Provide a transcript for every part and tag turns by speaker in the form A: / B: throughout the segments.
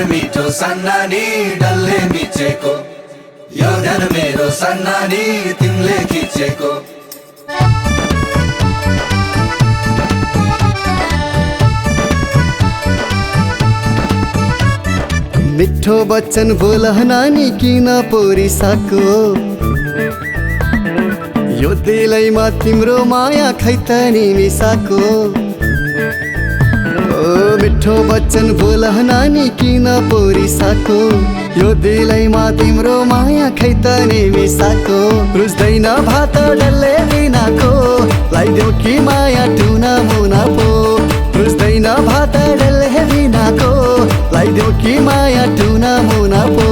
A: मिठो सन्नानी डल्ले मिचेको यो ध्यान मेरो सन्नानी तिमीले खिचेको
B: मिठो बच्चन बोल नानी किन पोरिसाको यो दिलैमा तिम्रो माया खै त नि मिसाको ओ मिठो बच्चन बोल नानी किन पोरिसाको यो दिलैमा तिम्रो माया खै त नि मिसाको रुच्दैन भात डल्ले बिनाको लाइदेऊ कि माया टुना मुना पो रुच्दैन भात डल्ले बिनाको लाइदेऊ कि माया टुना मुना पो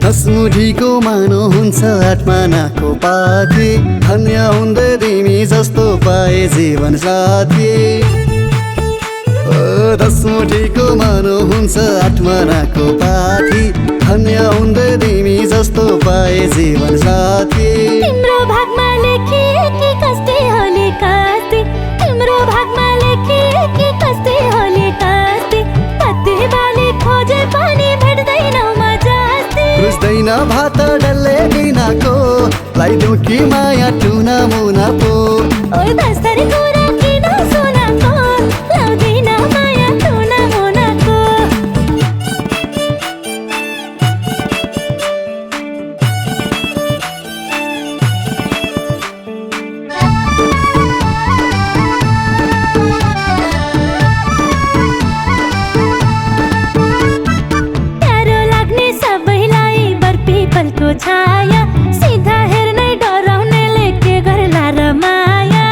B: दसमुठीको मानो हुन्छ आत्मानाको पाथी धन्य हुँदै तिमी जस्तो पाए जीवन साथी दसमुठीको मानो हुन्छ आत्मानाको पाथी धन्य हुँदै तिमी जस्तो पाए जीवन साथी
C: तिम्रो भागमा लेखिएकी कस्तै होली कास्ती तिम्रो भागमा लेखिएकी कस्तै होली कास्ती कति बाली खोजे पनि भेट्दैनौ
B: रुच्दैन भात डल्ले बिनाको लाइदेऊ कि माया टुना मुना पो
C: ओइ दस्तरी कुरा किन सुनाको लाउँदिन माया टुना मुनाको छाया सीधा हेर्ने डराउनेले के गर्ला र माया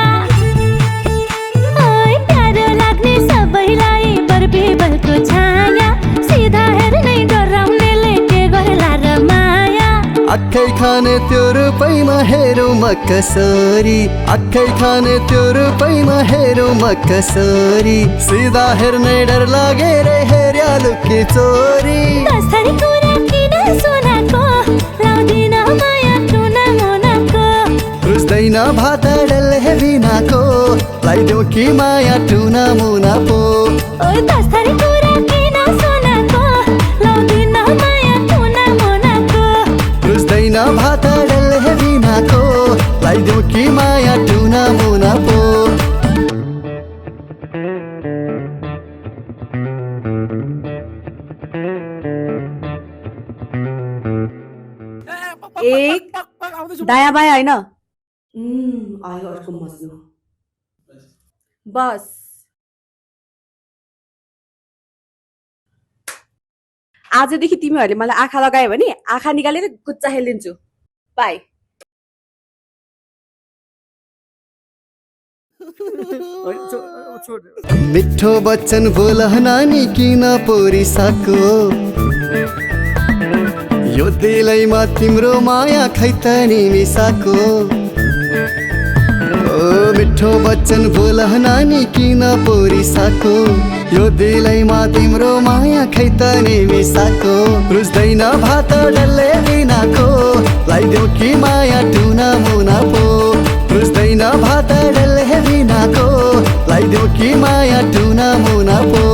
C: ओइ प्यारो लाग्ने सबैलाई बरबेबलको छाया सीधा हेर्ने डराउनेले के गर्ला र माया
B: अक्खै खाने त्यो रूपैमा हेरौँ म कसरी अक्खै खाने त्यो रूपैमा हेरौँ म कसरी सीधा हेर्ने डर लागेर हेर्या लुके चोरी
C: दस्तरी कुरा किन सुनाको लाउँदिन माया टुना मुनाको
B: रुच्दैन भात डल्ले बिनाको लाइदेऊ कि माया टुना मुना पो
C: ओइ दस्तरी कुरा किन सुनाको लाउँदिन माया टुना मुनाको
B: रुच्दैन भात डल्ले बिनाको लाइदेऊ कि माया टुना मुना पो
D: एक दायाँ बायाँ होइन आयो अर्को मज्नु बस आजदेखि तिमीहरूले मलाई आँखा लगायो भने आँखा निकालेर गुच्चा खेलिदिन्छु बाई
B: मिठो बच्चन बोल नानी किन पोरिसाको यो दिलैमा तिम्रो माया खै त नि मिसाको ओ मिठो बच्चन बोल नानी किन पोरिसाको यो दिलैमा तिम्रो माया खै त नि मिसाको रुच्दैन भात डल्ले बिनाको लाइदेऊ कि माया टुना मुना पो रुच्दैन भात डल्ले बिनाको लाइदेऊ कि माया टुना मुना पो